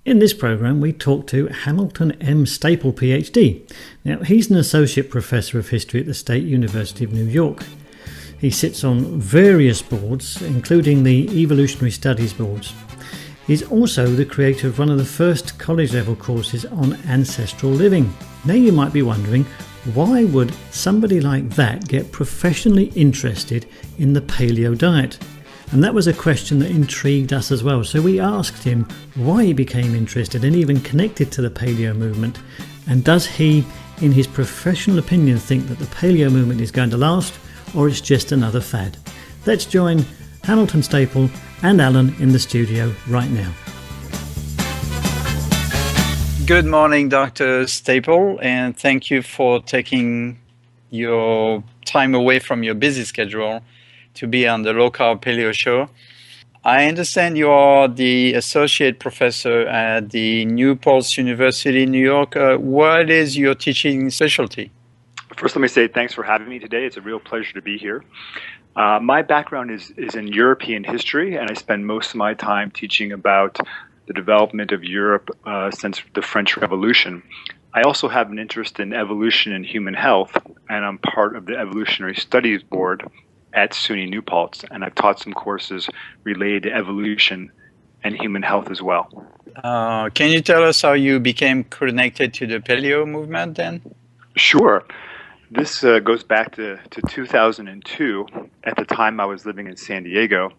In this program, we talk to Hamilton Stapell PhD. Now, he's an associate professor of history at the State University of New York. He sits on various boards, including the Evolutionary Studies boards. He's also the creator of one of the first college-level courses on ancestral living. Now you might be wondering, why would somebody like that get professionally interested in the paleo diet? And that was a question that intrigued us as well. So we asked him why he became interested and even connected to the paleo movement. And does he, in his professional opinion, think that the paleo movement is going to last, or it's just another fad? Let's join Hamilton Stapell and Alan in the studio right now. Good morning, Dr. Stapell, and thank you for taking your time away from your busy schedule to be on the Low Carb Paleo Show. I understand you are the associate professor at the New Paltz University in New York. What is your teaching specialty? First, let me say thanks for having me today. It's a real pleasure to be here. My background is in European history, and I spend most of my time teaching about the development of Europe since the French Revolution. I also have an interest in evolution and human health, and I'm part of the Evolutionary Studies Board at SUNY New Paltz, and I've taught some courses related to evolution and human health as well. Can you tell us how you became connected to the paleo movement then? Sure. This goes back to 2002. At the time, I was living in San Diego,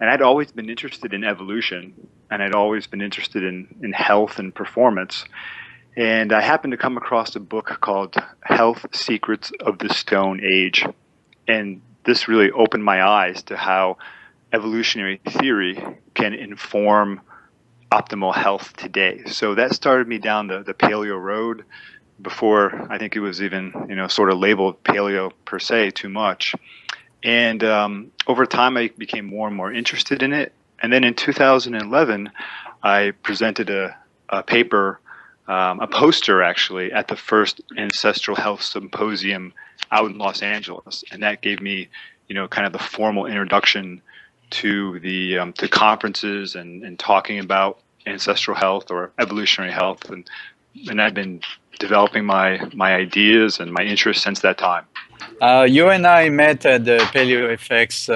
and I'd always been interested in evolution, and I'd always been interested in health and performance. And I happened to come across a book called Health Secrets of the Stone Age. And this really opened my eyes to how evolutionary theory can inform optimal health today. So that started me down the paleo road before I think it was even, sort of labeled paleo per se too much. And over time, I became more and more interested in it. And then in 2011, I presented a paper, a poster actually, at the first Ancestral Health Symposium out in Los Angeles. And that gave me, kind of the formal introduction to the to conferences and talking about ancestral health or evolutionary health. And I've been developing my ideas and my interests since that time. You and I met at the Paleo FX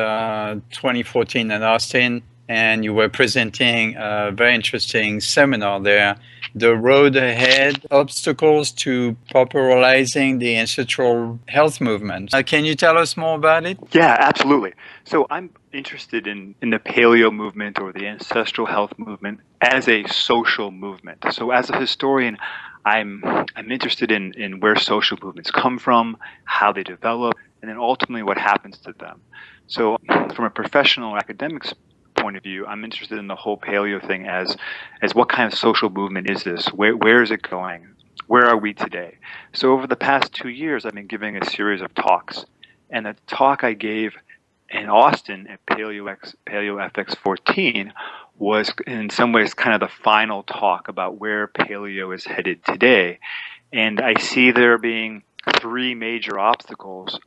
2014 in Austin, and you were presenting a very interesting seminar there, The Road Ahead, Obstacles to Popularizing the Ancestral Health Movement. Can you tell us more about it? Yeah, absolutely. So I'm interested in the paleo movement or the ancestral health movement as a social movement. So as a historian, I'm interested in where social movements come from, how they develop, and then ultimately what happens to them. So from a professional academics point of view, I'm interested in the whole paleo thing as what kind of social movement is this? Where is it going? Where are we today? So over the past 2 years, I've been giving a series of talks. And the talk I gave in Austin at Paleo FX 14 was in some ways kind of the final talk about where paleo is headed today. And I see there being 3 major obstacles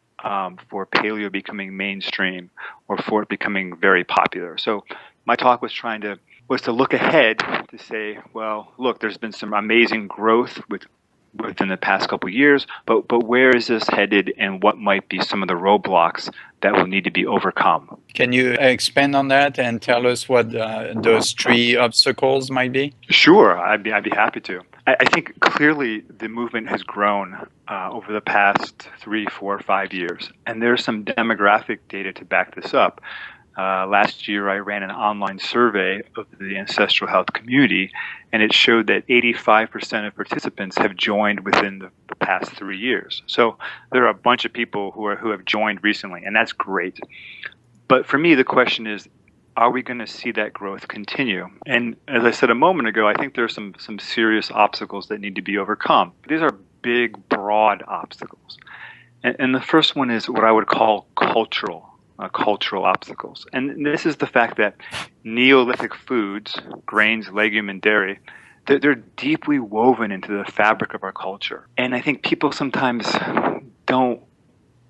for paleo becoming mainstream or for it becoming very popular. So my talk was to look ahead to say, well, look, there's been some amazing growth within the past couple of years, but where is this headed, and what might be some of the roadblocks that will need to be overcome? Can you expand on that and tell us what those 3 obstacles might be? Sure, I'd be happy to. I think clearly the movement has grown over the past 3, 4, 5 years, and there's some demographic data to back this up. Last year, I ran an online survey of the ancestral health community, and it showed that 85% of participants have joined within the past 3 years. So there are a bunch of people who have joined recently, and that's great. But for me, the question is, are we going to see that growth continue? And as I said a moment ago, I think there are some serious obstacles that need to be overcome. These are big, broad obstacles. And the first one is what I would call cultural obstacles. And this is the fact that Neolithic foods, grains, legume, and dairy, they're deeply woven into the fabric of our culture. And I think people sometimes don't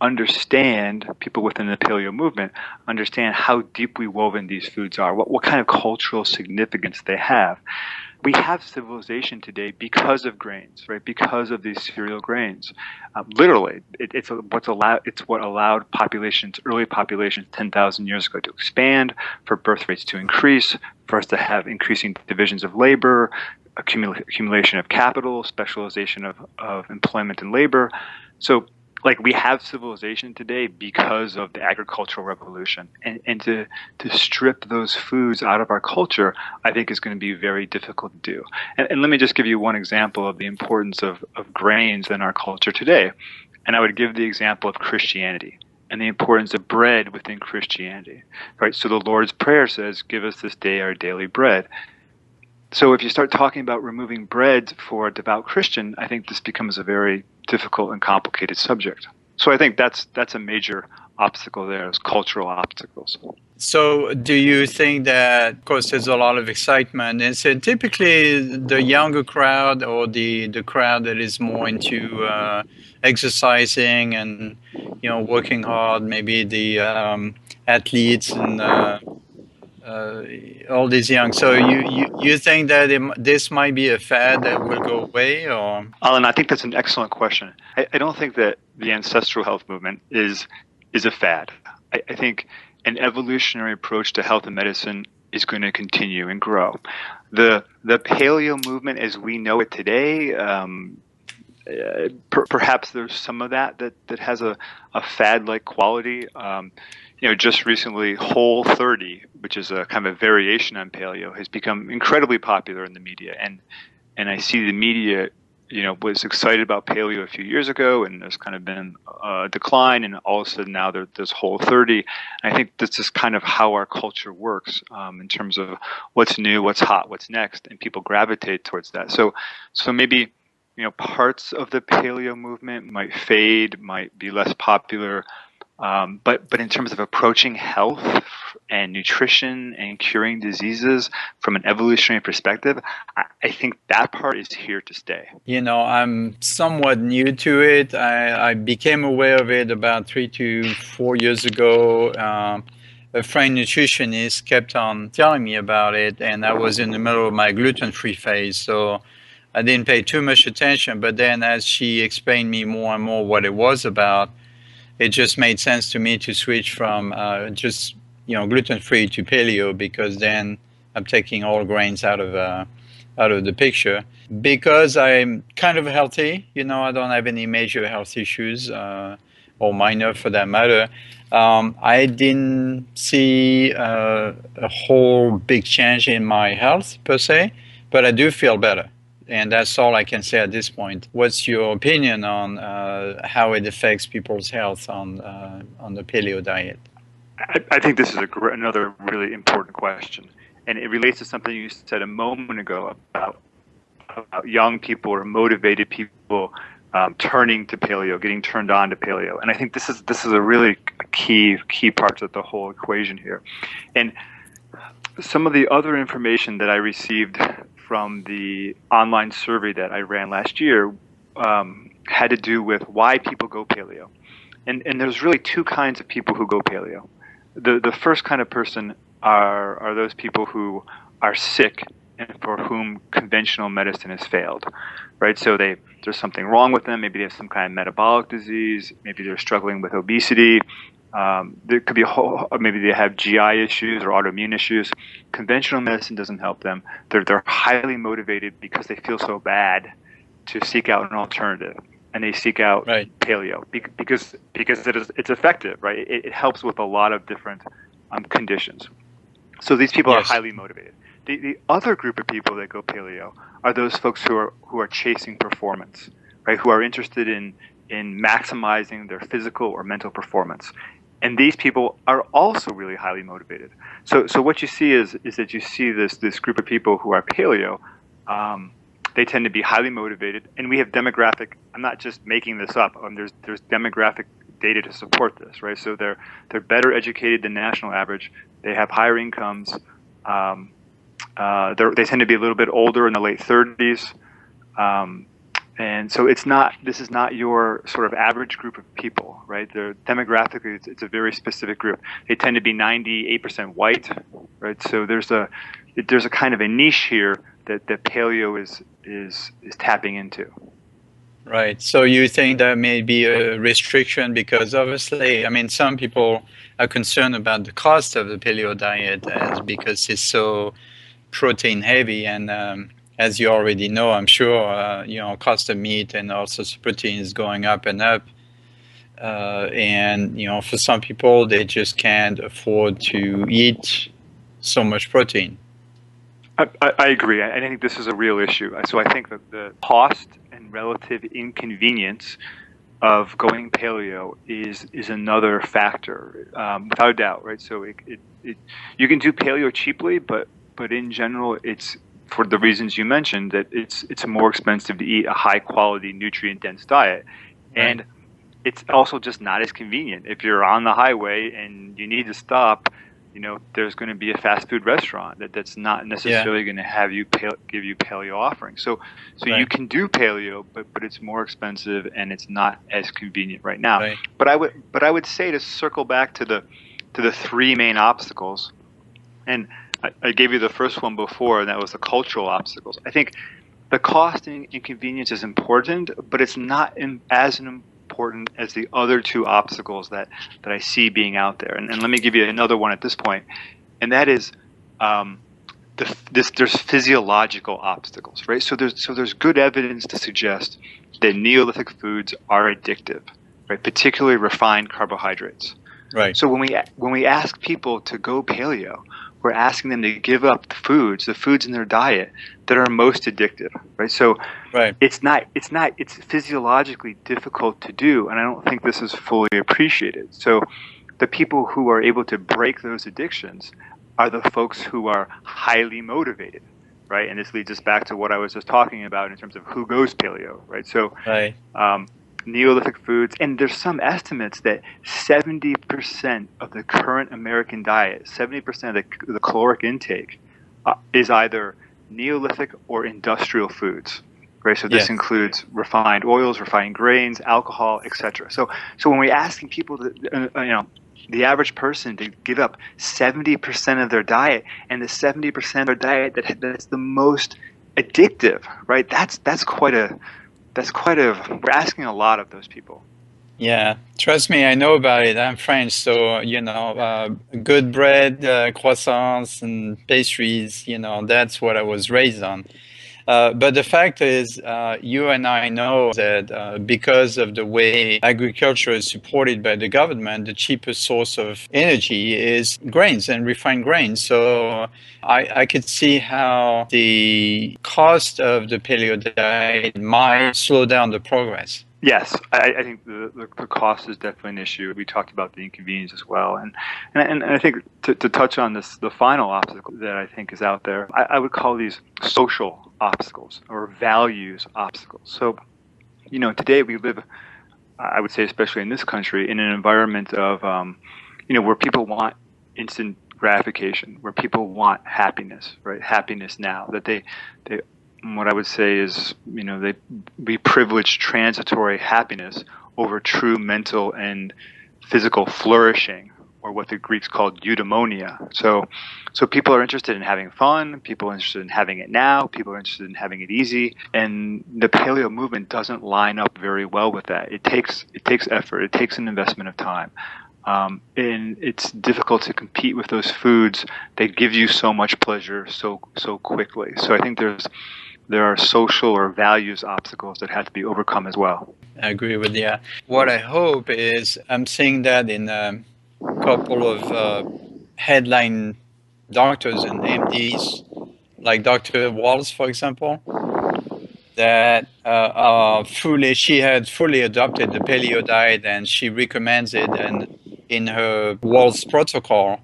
understand, people within the paleo movement understand how deeply woven these foods are, what kind of cultural significance they have. we have civilization today because of grains, right? Because of these cereal grains. Literally, it's what allowed populations, early populations 10,000 years ago to expand, for birth rates to increase, for us to have increasing divisions of labor, accumulation of capital, specialization of employment and labor. So we have civilization today because of the agricultural revolution, and to strip those foods out of our culture, I think is going to be very difficult to do. And let me just give you one example of the importance of grains in our culture today. And I would give the example of Christianity and the importance of bread within Christianity, right? So the Lord's Prayer says, "Give us this day our daily bread." So if you start talking about removing bread for a devout Christian, I think this becomes a very difficult and complicated subject. So I think that's a major obstacle there, is cultural obstacles. So do you think that, of course, there's a lot of excitement, and so typically the younger crowd, or the crowd that is more into exercising and, working hard, maybe the athletes and all these young. So you think that this might be a fad that will go away, or? Alan, I think that's an excellent question. I don't think that the ancestral health movement is a fad. I think an evolutionary approach to health and medicine is going to continue and grow. The paleo movement as we know it today, perhaps there's some of that has a fad-like quality. Just recently, Whole30, which is a kind of a variation on paleo, has become incredibly popular in the media. And I see the media, was excited about paleo a few years ago, and there's kind of been a decline, and all of a sudden now there's Whole30. And I think this is kind of how our culture works, in terms of what's new, what's hot, what's next, and people gravitate towards that. So maybe, parts of the paleo movement might fade, might be less popular. But in terms of approaching health and nutrition and curing diseases from an evolutionary perspective, I think that part is here to stay. I'm somewhat new to it. I became aware of it about 3 to 4 years ago. A friend nutritionist kept on telling me about it, and I was in the middle of my gluten-free phase, so I didn't pay too much attention. But then as she explained me more and more what it was about, it just made sense to me to switch from just gluten-free to paleo, because then I'm taking all grains out of the picture. Because I'm kind of healthy, I don't have any major health issues, or minor for that matter. I didn't see a whole big change in my health per se, but I do feel better. And that's all I can say at this point. What's your opinion on how it affects people's health on the paleo diet? I think this is another really important question. And it relates to something you said a moment ago about young people or motivated people turning to paleo, getting turned on to paleo. And I think this is a really key part of the whole equation here. And some of the other information that I received from the online survey that I ran last year had to do with why people go paleo. And there's really two kinds of people who go paleo. The first kind of person are those people who are sick and for whom conventional medicine has failed, right? So there's something wrong with them. Maybe they have some kind of metabolic disease. Maybe they're struggling with obesity. There could be maybe they have GI issues or autoimmune issues. Conventional medicine doesn't help them. They're highly motivated because they feel so bad to seek out an alternative, and they seek out paleo because it's effective, right? It helps with a lot of different conditions. So these people are highly motivated. The other group of people that go paleo are those folks who are chasing performance, right? Who are interested in maximizing their physical or mental performance. And these people are also really highly motivated. So what you see is that you see this group of people who are paleo. They tend to be highly motivated, and we have demographic. I'm not just making this up. There's demographic data to support this, right? So they're better educated than national average. They have higher incomes. They tend to be a little bit older, in the late 30s. And so this is not your sort of average group of people, right? They're demographically, it's a very specific group. They tend to be 98% white, right? So there's a kind of a niche here that paleo is tapping into. Right. So you think there may be a restriction because obviously, I mean, some people are concerned about the cost of the paleo diet as because it's so protein heavy, and as you already know, I'm sure, cost of meat and also protein is going up and up. And for some people, they just can't afford to eat so much protein. I agree. I think this is a real issue. So I think that the cost and relative inconvenience of going paleo is another factor, without a doubt, right? So you can do paleo cheaply, but in general, it's for the reasons you mentioned that it's more expensive to eat a high quality, nutrient dense diet, and it's also just not as convenient. If you're on the highway and you need to stop, there's going to be a fast food restaurant that's not necessarily going to have give you paleo offerings. So you can do paleo, but it's more expensive and it's not as convenient right now. Right. But I would say, to circle back to the three main obstacles, and I gave you the first one before, and that was the cultural obstacles. I think the cost and inconvenience is important, but it's not as important as the other two obstacles that I see being out there. And let me give you another one at this point, and that is there's physiological obstacles, right? So there's good evidence to suggest that Neolithic foods are addictive, right? Particularly refined carbohydrates. Right. So when we ask people to go paleo, we're asking them to give up the foods in their diet that are most addictive, right? So it's physiologically difficult to do, and I don't think this is fully appreciated. So the people who are able to break those addictions are the folks who are highly motivated, right? And this leads us back to what I was just talking about in terms of who goes paleo, right? So Neolithic foods, and there's some estimates that 70% of the current American diet, 70% of the caloric intake is either Neolithic or industrial foods, right? So this includes refined oils, refined grains, alcohol, etc. So when we're asking people the average person to give up 70% of their diet, and the 70% of their diet that's the most addictive, right? That's quite a we're asking a lot of those people. Yeah, trust me, I know about it. I'm French, so good bread, croissants, and pastries. That's what I was raised on. But the fact is, you and I know that because of the way agriculture is supported by the government, the cheapest source of energy is grains and refined grains. So I could see how the cost of the paleo diet might slow down the progress. Yes, I think the cost is definitely an issue. We talked about the inconvenience as well, and I think to touch on the final obstacle that I think is out there, I would call these social obstacles or values obstacles. So, today we live, I would say, especially in this country, in an environment of, where people want instant gratification, where people want happiness, right? Happiness now, that they what I would say is, we privilege transitory happiness over true mental and physical flourishing, or what the Greeks called eudaimonia. So people are interested in having fun, people are interested in having it now, people are interested in having it easy, and the paleo movement doesn't line up very well with that. It takes effort, it takes an investment of time. And it's difficult to compete with those foods that give you so much pleasure so quickly. So I think there are social or values obstacles that have to be overcome as well. I agree with you. What I hope is, I'm seeing that in a couple of headline doctors and MDs, like Dr. Walls, for example, that she had fully adopted the paleo diet, and she recommends it, and in her Walls protocol.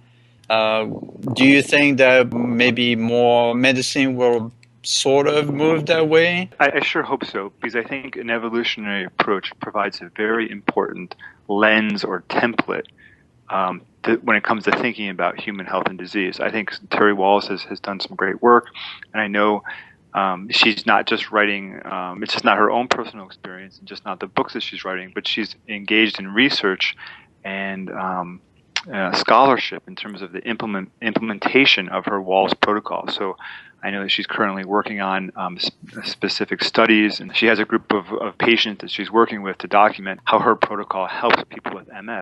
Do you think that maybe more medicine will sort of move that way? I sure hope so, because I think an evolutionary approach provides a very important lens or template when it comes to thinking about human health and disease. I think Terry Wallace has done some great work, and I know she's not just writing, it's just not her own personal experience and just not the books that she's writing, but she's engaged in research and scholarship in terms of the implementation of her WALS protocol. So I know that she's currently working on specific studies, and she has a group of patients that she's working with to document how her protocol helps people with MS.